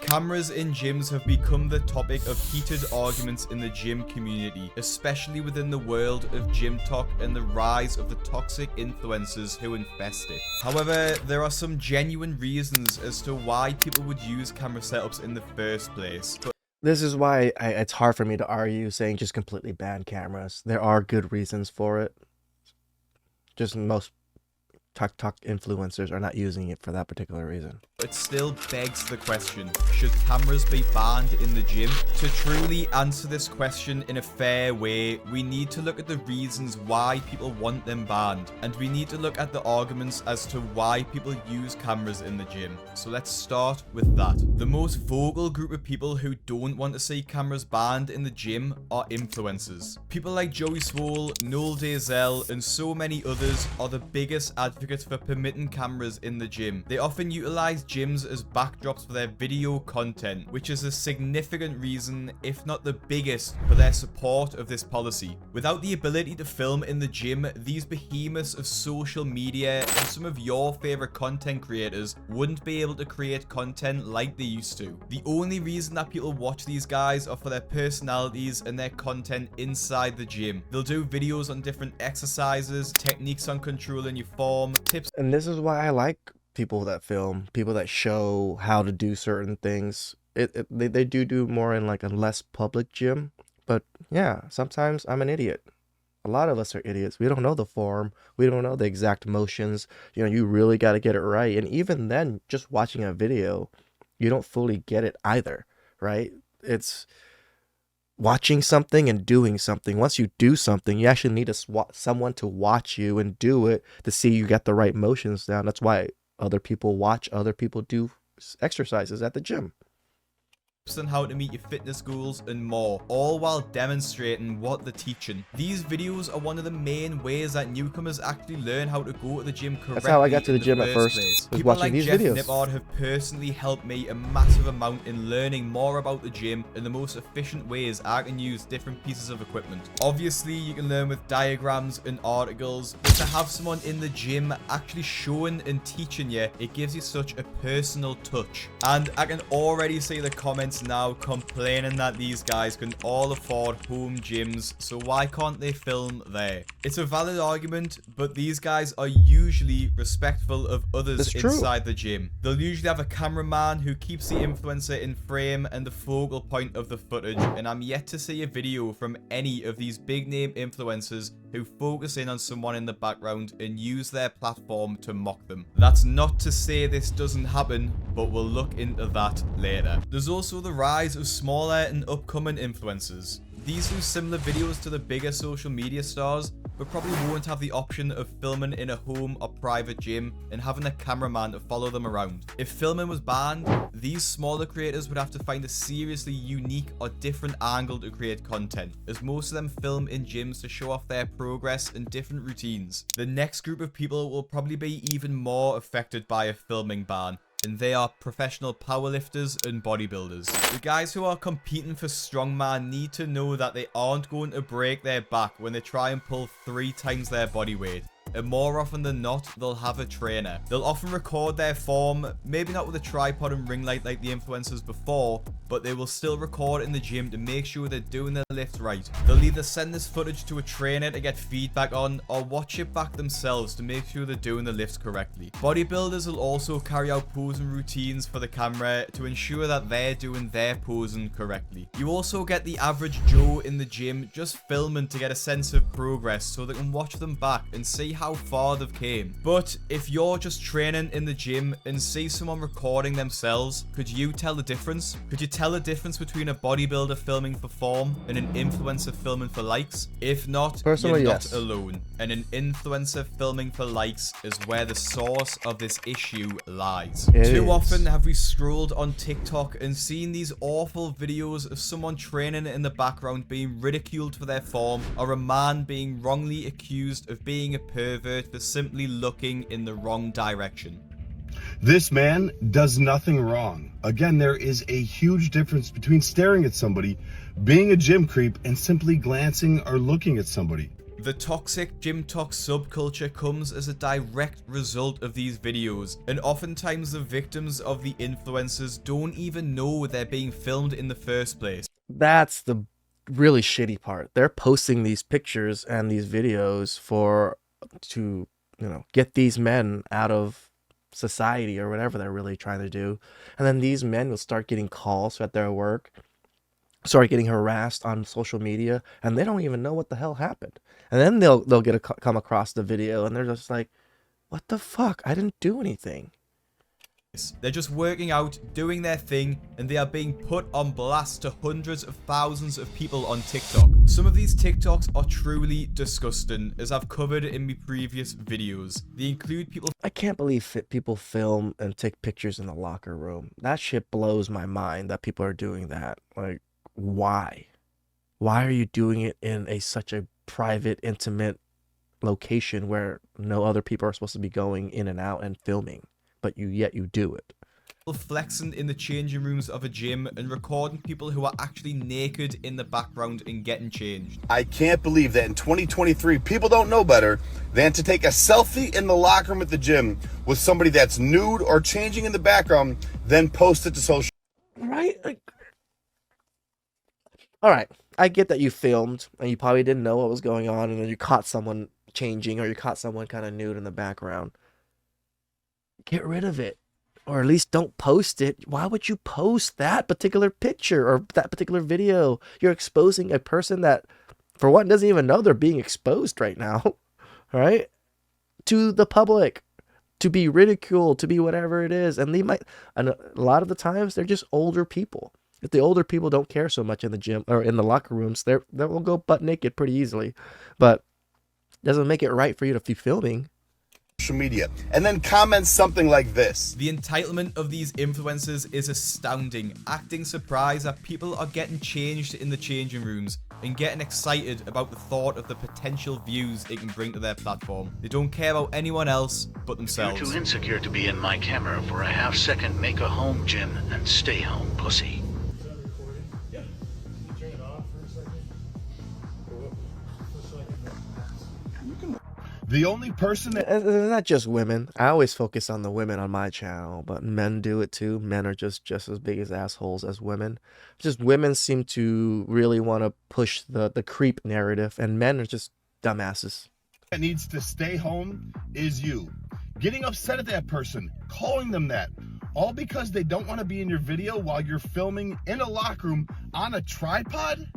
Cameras in gyms have become the topic of heated arguments in the gym community, especially within the world of gym talk and the rise of the toxic influencers who infest it. However, there are some genuine reasons as to why people would use camera setups in the first place. This is why it's hard for me to argue saying just completely ban cameras. There are good reasons for it. Just most TikTok influencers are not using it for that particular reason. It still begs the question, should cameras be banned in the gym? To truly answer this question in a fair way, we need to look at the reasons why people want them banned, and we need to look at the arguments as to why people use cameras in the gym. So let's start with that. The most vocal group of people who don't want to see cameras banned in the gym are influencers. People like Joey Swole, Noel Dazel, and so many others are the biggest advocates for permitting cameras in the gym. They often utilize gyms as backdrops for their video content, which is a significant reason, if not the biggest, for their support of this policy. Without the ability to film in the gym, these behemoths of social media and some of your favorite content creators wouldn't be able to create content like they used to. The only reason that people watch these guys are for their personalities and their content inside the gym. They'll do videos on different exercises, techniques on controlling your form, tips. And this is why I like people that film, people that show how to do certain things. They do more in like a less public gym. But yeah, sometimes I'm an idiot. A lot of us are idiots. We don't know the form. We don't know the exact motions. You know, you really got to get it right. And even then, just watching a video, you don't fully get it either, right? It's watching something and doing something. Once you do something, you actually need someone to watch you and do it to see you get the right motions down. That's why other people watch other people do exercises at the gym. On how to meet your fitness goals and more, all while demonstrating what they're teaching. These videos are one of the main ways that newcomers actually learn how to go to the gym correctly. That's how I got to the gym at first, was watching like these Jeff videos. Nippard have personally helped me a massive amount in learning more about the gym and the most efficient ways I can use different pieces of equipment. Obviously, you can learn with diagrams and articles, but to have someone in the gym actually showing and teaching you, it gives you such a personal touch. And I can already see the comments now complaining that these guys can all afford home gyms, so why can't they film there? It's a valid argument, but these guys are usually respectful of others inside the gym. They'll usually have a cameraman who keeps the influencer in frame and the focal point of the footage, and I'm yet to see a video from any of these big name influencers who focus in on someone in the background and use their platform to mock them. That's not to say this doesn't happen, but we'll look into that later. There's also the rise of smaller and upcoming influencers. These do similar videos to the bigger social media stars, but probably won't have the option of filming in a home or private gym and having a cameraman to follow them around. If filming was banned, these smaller creators would have to find a seriously unique or different angle to create content, as most of them film in gyms to show off their progress and different routines. The next group of people will probably be even more affected by a filming ban, and they are professional powerlifters and bodybuilders. The guys who are competing for strongman need to know that they aren't going to break their back when they try and pull 3 times their body weight. And more often than not, they'll have a trainer. They'll often record their form, maybe not with a tripod and ring light like the influencers before, but they will still record in the gym to make sure they're doing their lift right. They'll either send this footage to a trainer to get feedback on, or watch it back themselves to make sure they're doing the lifts correctly. Bodybuilders will also carry out posing routines for the camera to ensure that they're doing their posing correctly. You also get the average Joe in the gym just filming to get a sense of progress so they can watch them back and see how far they've came. But if you're just training in the gym and see someone recording themselves, could you tell the difference? Could you tell the difference between a bodybuilder filming for form and an influencer filming for likes? If not, personally, you're yes, not alone. And an influencer filming for likes is where the source of this issue lies. Too often have we scrolled on TikTok and seen these awful videos of someone training in the background being ridiculed for their form, or a man being wrongly accused of being a pervert for simply looking in the wrong direction. This man does nothing wrong. Again, there is a huge difference between staring at somebody, being a gym creep, and simply glancing or looking at somebody. The toxic gym talk subculture comes as a direct result of these videos, and oftentimes the victims of the influencers don't even know they're being filmed in the first place. That's the really shitty part. They're posting these pictures and these videos to get these men out of society or whatever they're really trying to do. And then these men will start getting calls at their work, start getting harassed on social media, and they don't even know what the hell happened. And then they'll come across the video and they're just like, what the fuck? I didn't do anything. They're just working out, doing their thing, and they are being put on blast to hundreds of thousands of people on TikTok. Some of these TikToks are truly disgusting, as I've covered in my previous videos. They include people... I can't believe people film and take pictures in the locker room. That shit blows my mind that people are doing that. Like, why? Why are you doing it in such a private, intimate location where no other people are supposed to be going in and out and filming? But yet you do it. Flexing in the changing rooms of a gym and recording people who are actually naked in the background and getting changed. I can't believe that in 2023, people don't know better than to take a selfie in the locker room at the gym with somebody that's nude or changing in the background, then post it to social. Right? All right. I get that you filmed and you probably didn't know what was going on, and then you caught someone changing or you caught someone kind of nude in the background. Get rid of it, or at least don't post it. Why would you post that particular picture or that particular video? You're exposing a person that, for one, doesn't even know they're being exposed right now, right? To the public, to be ridiculed, to be whatever it is. And a lot of the times, they're just older people. If the older people don't care so much in the gym or in the locker rooms, they will go butt naked pretty easily. But it doesn't make it right for you to be filming Social media and then comment something like this. The entitlement of these influencers is astounding, acting surprised that people are getting changed in the changing rooms and getting excited about the thought of the potential views it can bring to their platform. They don't care about anyone else but themselves. You're too insecure to be in my camera for a half second. Make a home gym and stay home, pussy. The only person that... It's not just women. I always focus on the women on my channel, but men do it too. Men are just as big as assholes as women. Just women seem to really want to push the creep narrative, and men are just dumbasses. that needs to stay home is you. Getting upset at that person, calling them that, all because they don't want to be in your video while you're filming in a locker room on a tripod?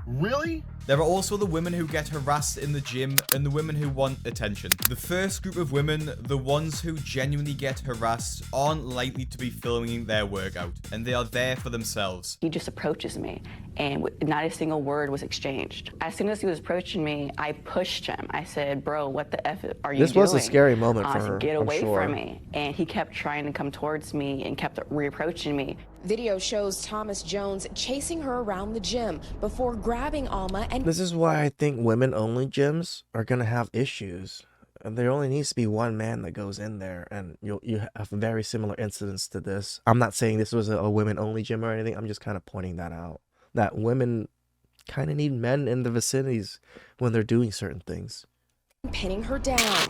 Really? There are also the women who get harassed in the gym and the women who want attention. The first group of women, the ones who genuinely get harassed, aren't likely to be filming their workout, and they are there for themselves. He just approaches me, and not a single word was exchanged. As soon as he was approaching me, I pushed him. I said, bro, what the F are you doing? This was a scary moment for I said, her, get away I'm sure. from me. And he kept trying to come towards me and kept reapproaching me. Video shows Thomas Jones chasing her around the gym before grabbing Alma and... This is why I think women-only gyms are going to have issues. And there only needs to be one man that goes in there, and you have very similar incidents to this. I'm not saying this was a women-only gym or anything. I'm just kind of pointing that out. That women kind of need men in the vicinities when they're doing certain things. pinning her down.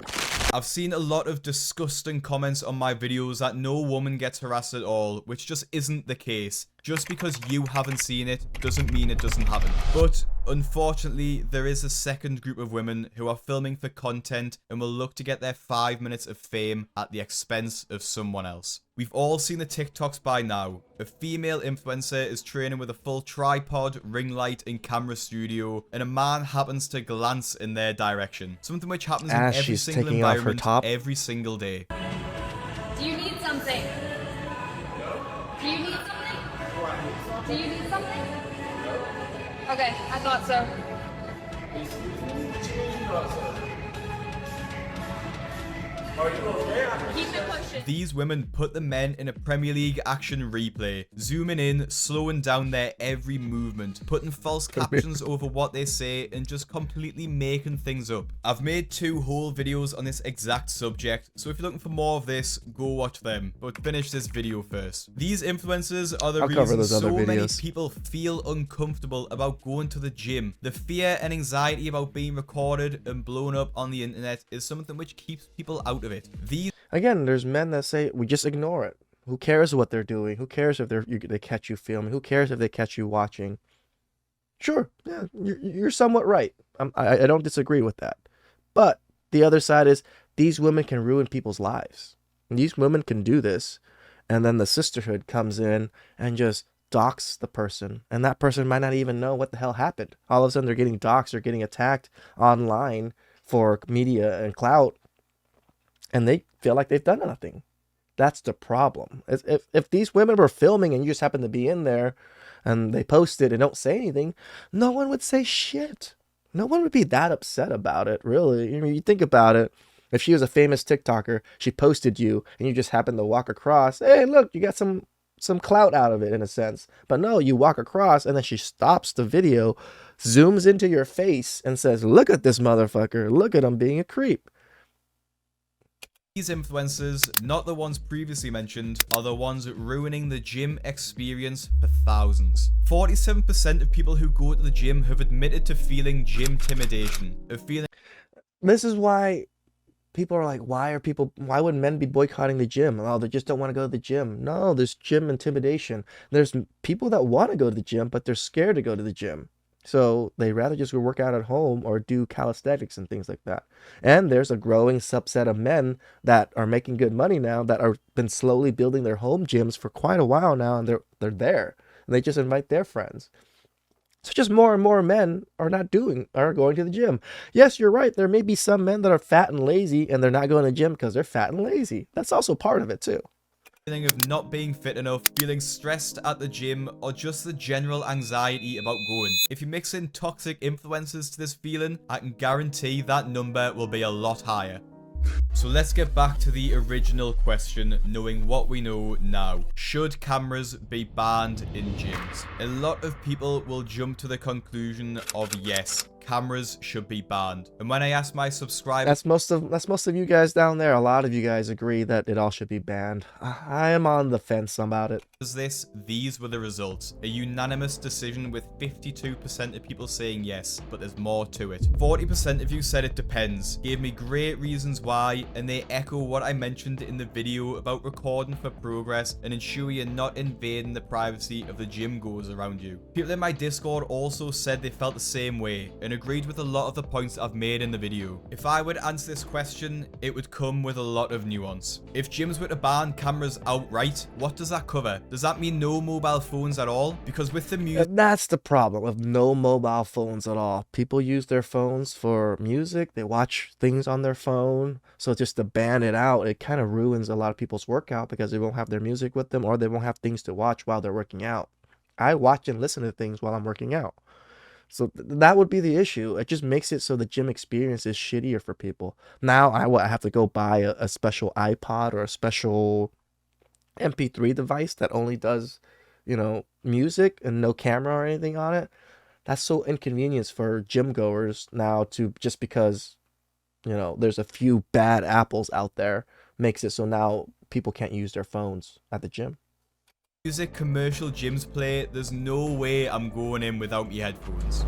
I've seen a lot of disgusting comments on my videos that no woman gets harassed at all, which just isn't the case. Just because you haven't seen it doesn't mean it doesn't happen. But unfortunately, there is a second group of women who are filming for content and will look to get their 5 minutes of fame at the expense of someone else. We've all seen the TikToks by now. A female influencer is training with a full tripod, ring light, and camera studio, and a man happens to glance in their direction. Something which happens in every she's single taking off her environment, top. every single day. Do you need something? Do you need something? Do you need something? Okay, I thought so. Keep it pushing. These women put the men in a Premier League action replay, zooming in, slowing down their every movement, putting false captions over what they say, and just completely making things up. I've made 2 whole videos on this exact subject, so if you're looking for more of this, go watch them. But finish this video first. These influencers are the I'll cover reason those other so many videos. people feel uncomfortable about going to the gym. The fear and anxiety about being recorded and blown up on the internet is something which keeps people out of it. These Again, there's men that say we just ignore it. Who cares what they're doing? Who cares if they catch you filming? Who cares if they catch you watching? Sure, yeah, you're somewhat right. I don't disagree with that. But the other side is these women can ruin people's lives. These women can do this, and then the sisterhood comes in and just dox the person, and that person might not even know what the hell happened. All of a sudden, they're getting doxed or getting attacked online for media and clout, and they feel like they've done nothing. That's the problem. If these women were filming and you just happen to be in there and they post it and don't say anything, no one would say shit. No one would be that upset about it, really. I mean, you think about it. If she was a famous TikToker, she posted you and you just happened to walk across, hey, look, you got some clout out of it in a sense. But no, you walk across and then she stops the video, zooms into your face and says, look at this motherfucker. Look at him being a creep. These influencers, not the ones previously mentioned, are the ones ruining the gym experience for thousands. 47% of people who go to the gym have admitted to feeling gym intimidation, of feeling. This is why people are like, why would men be boycotting the gym? Oh, they just don't want to go to the gym. No, there's gym intimidation. There's people that want to go to the gym, but they're scared to go to the gym. So they rather just go work out at home or do calisthenics and things like that. And there's a growing subset of men that are making good money now that are been slowly building their home gyms for quite a while now, and they're there. And they just invite their friends. So just more and more men are going to the gym. Yes, you're right. There may be some men that are fat and lazy and they're not going to the gym because they're fat and lazy. That's also part of it too. Feeling of not being fit enough, feeling stressed at the gym, or just the general anxiety about going. If you mix in toxic influences to this feeling, I can guarantee that number will be a lot higher. So let's get back to the original question, knowing what we know now. Should cameras be banned in gyms? A lot of people will jump to the conclusion of yes, cameras should be banned. And when I ask my subscribers, that's most of you guys down there. A lot of you guys agree that it all should be banned. I am on the fence about it. These were the results. A unanimous decision with 52% of people saying yes, but there's more to it. 40% of you said it depends, gave me great reasons why, and they echo what I mentioned in the video about recording for progress and ensure you're not invading the privacy of the gym goers around you. People in my Discord also said they felt the same way and agreed with a lot of the points I've made in the video. If I would answer this question, it would come with a lot of nuance. If gyms were to ban cameras outright, what does that cover? Does that mean no mobile phones at all? Because with the music, That's the problem of no mobile phones at all. People use their phones for music. They watch things on their phone. So just to ban it out, it kind of ruins a lot of people's workout because they won't have their music with them or they won't have things to watch while they're working out. I watch and listen to things while I'm working out. So that would be the issue. It just makes it so the gym experience is shittier for people. Now I have to go buy a special iPod or a special MP3 device that only does, music and no camera or anything on it. That's so inconvenience for gym goers now to just because, there's a few bad apples out there makes it so now people can't use their phones at the gym. music commercial gyms play, there's no way I'm going in without my headphones.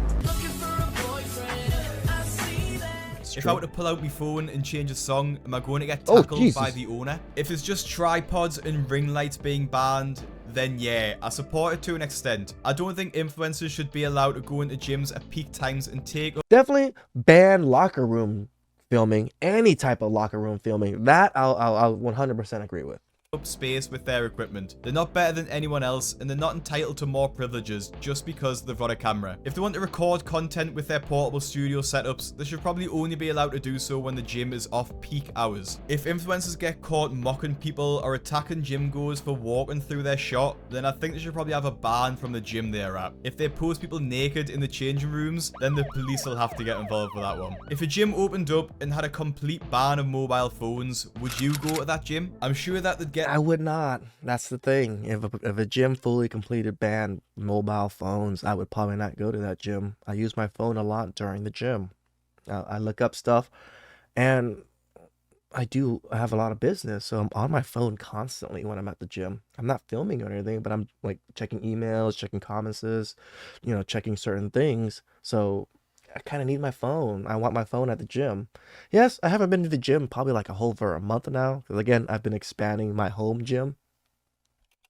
If I were to pull out my phone and change a song, am I going to get tackled by the owner? If it's just tripods and ring lights being banned, then yeah, I support it to an extent. I don't think influencers should be allowed to go into gyms at peak times and take up. Definitely ban locker room filming, any type of locker room filming. That I'll 100% agree with. up space with their equipment. They're not better than anyone else, and they're not entitled to more privileges just because they've got a camera. If they want to record content with their portable studio setups, they should probably only be allowed to do so when the gym is off peak hours. If influencers get caught mocking people or attacking gym goers for walking through their shot, then I think they should probably have a ban from the gym they're at. If they post people naked in the changing rooms, then the police will have to get involved with that one. If a gym opened up and had a complete ban of mobile phones, would you go to that gym? I'm sure that they'd get... I would not. That's the thing. If a gym fully completed banned mobile phones, I would probably not go to that gym. I use my phone a lot during the gym. I look up stuff, and I have a lot of business, so I'm on my phone constantly when I'm at the gym. I'm not filming or anything, but I'm like checking emails, checking comments, checking certain things. So I kind of need my phone. I want my phone at the gym. Yes, I haven't been to the gym probably like over a month now. Because again, I've been expanding my home gym.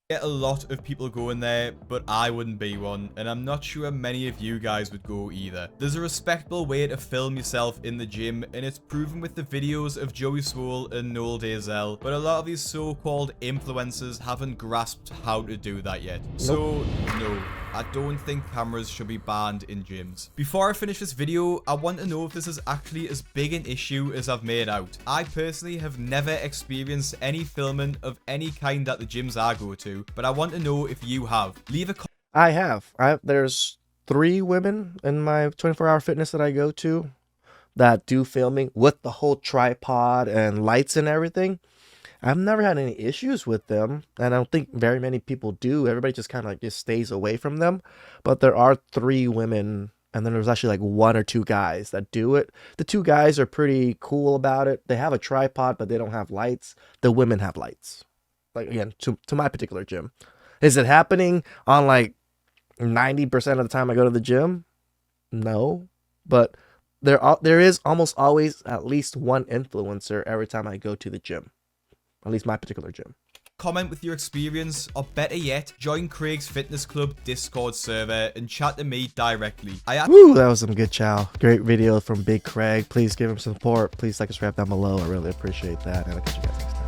Get a lot of people going there, but I wouldn't be one, and I'm not sure many of you guys would go either. There's a respectable way to film yourself in the gym, and it's proven with the videos of Joey Swole and Noel Dazel, but a lot of these so-called influencers haven't grasped how to do that yet. So, no. I don't think cameras should be banned in gyms. Before I finish this video, I want to know if this is actually as big an issue as I've made out. I personally have never experienced any filming of any kind at the gyms I go to, but I want to know if you have. Leave a comment. I have. There's 3 women in my 24-hour fitness that I go to that do filming with the whole tripod and lights and everything. I've never had any issues with them, and I don't think very many people do. Everybody just kind of like just stays away from them. But there are 3 women, and then there's actually like 1 or 2 guys that do it. The 2 guys are pretty cool about it. They have a tripod, but they don't have lights. The women have lights. Like, again, to my particular gym. Is it happening on like 90% of the time I go to the gym? No. But there is almost always at least one influencer every time I go to the gym. At least my particular gym. Comment with your experience, or better yet, join Craig's Fitness Club Discord server and chat to me directly. Woo, that was some good chow. Great video from Big Craig. Please give him support. Please like and subscribe down below. I really appreciate that. And I'll catch you guys next time.